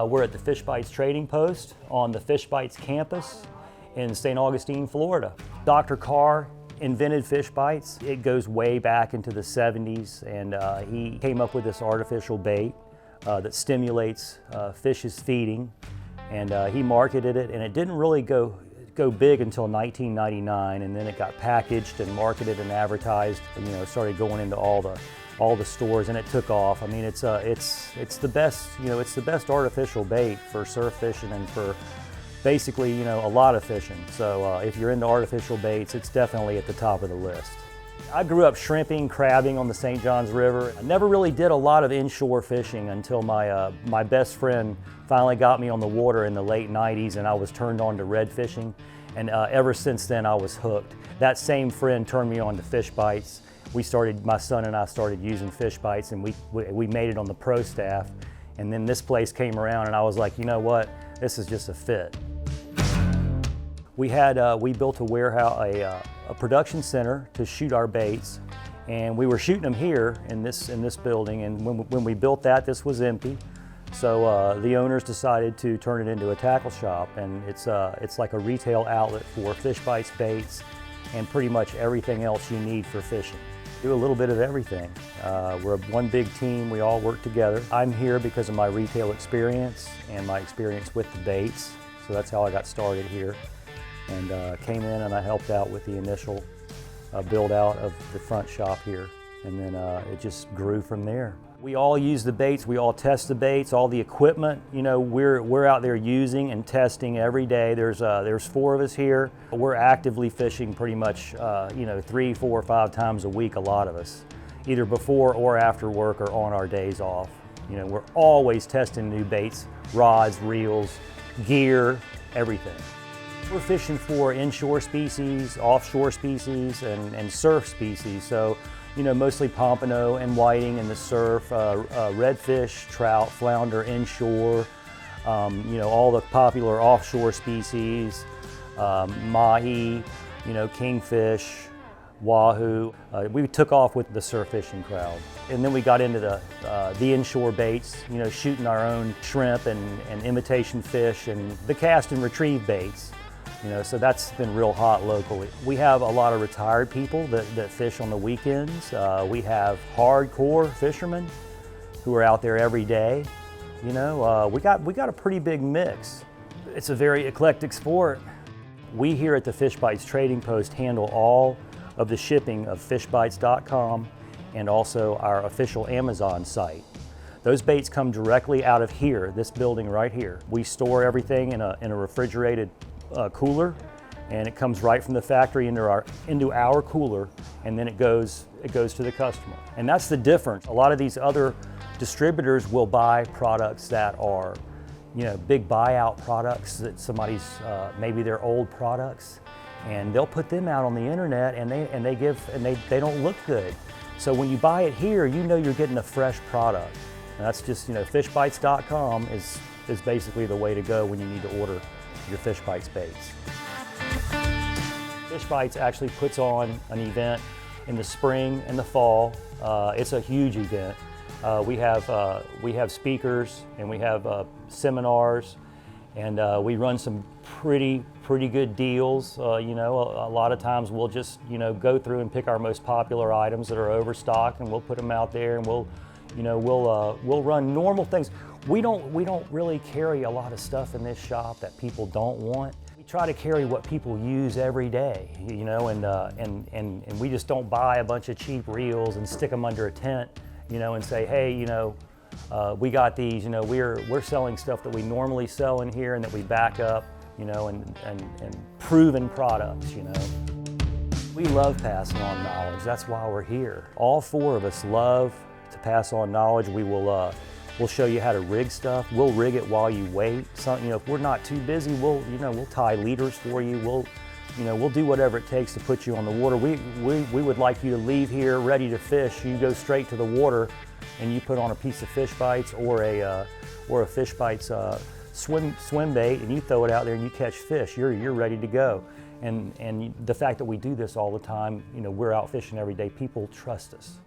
We're at the Fishbites trading post on the Fishbites campus in St. Augustine, Florida. Dr. Carr invented Fishbites. It goes way back into the 70s, and he came up with this artificial bait that stimulates fish's feeding, and he marketed it, and it didn't really go big until 1999, and then it got packaged and marketed and advertised, and it started going into all the stores, and it took off. I mean, it's the best, it's the best artificial bait for surf fishing and for basically, a lot of fishing. So if you're into artificial baits, it's definitely at the top of the list. I grew up shrimping, crabbing on the St. Johns River. I never really did a lot of inshore fishing until my best friend finally got me on the water in the late 90s, and I was turned on to red fishing. And ever since then, I was hooked. That same friend turned me on to Fishbites. My son and I started using Fishbites, and we made it on the pro staff. And then this place came around, and I was like, you know what? This is just a fit. We built a warehouse, a production center to shoot our baits, and we were shooting them here in this building. And when we built that, this was empty. So the owners decided to turn it into a tackle shop, and it's like a retail outlet for Fishbites baits and pretty much everything else you need for fishing. Do a little bit of everything. We're one big team. We all work together. I'm here because of my retail experience and my experience with the baits. So that's how I got started here, and came in and I helped out with the initial build out of the front shop here, and then it just grew from there. We all use the baits, we all test the baits, all the equipment, we're out there using and testing every day. There's 4 of us here. We're actively fishing pretty much 3, 4, 5 times a week, a lot of us, either before or after work or on our days off. We're always testing new baits, rods, reels, gear, everything. We're fishing for inshore species, offshore species, and surf species. So, mostly pompano and whiting in the surf, redfish, trout, flounder inshore, all the popular offshore species, mahi, kingfish, wahoo. We took off with the surf fishing crowd. And then we got into the inshore baits, shooting our own shrimp and imitation fish and the cast and retrieve baits. So that's been real hot locally. We have a lot of retired people that fish on the weekends. We have hardcore fishermen who are out there every day. We got a pretty big mix. It's a very eclectic sport. We here at the Fishbites Trading Post handle all of the shipping of Fishbites.com and also our official Amazon site. Those baits come directly out of here, this building right here. We store everything in a refrigerated cooler, and it comes right from the factory into our cooler, and then it goes to the customer. And that's the difference. A lot of these other distributors will buy products that are, big buyout products that somebody's maybe their old products, and they'll put them out on the internet, and they don't look good. So when you buy it here, you're getting a fresh product. And that's just Fishbites.com is basically the way to go when you need to order your Fishbites baits. Fishbites actually puts on an event in the spring and the fall. It's a huge event. We have speakers, and we have seminars, and we run some pretty good deals. A lot of times we'll just go through and pick our most popular items that are overstocked, and we'll put them out there, and we'll run normal things. We don't really carry a lot of stuff in this shop that people don't want. We try to carry what people use every day, and we just don't buy a bunch of cheap reels and stick them under a tent, and say, hey, we got these, we're selling stuff that we normally sell in here and that we back up, and proven products, We love passing on knowledge. That's why we're here. All 4 of us love to pass on knowledge. We'll show you how to rig stuff. We'll rig it while you wait. So, if we're not too busy, we'll tie leaders for you. We'll do whatever it takes to put you on the water. We would like you to leave here ready to fish. You go straight to the water, and you put on a piece of Fishbites or a Fishbites swim bait, and you throw it out there and you catch fish. You're ready to go. And the fact that we do this all the time, we're out fishing every day. People trust us.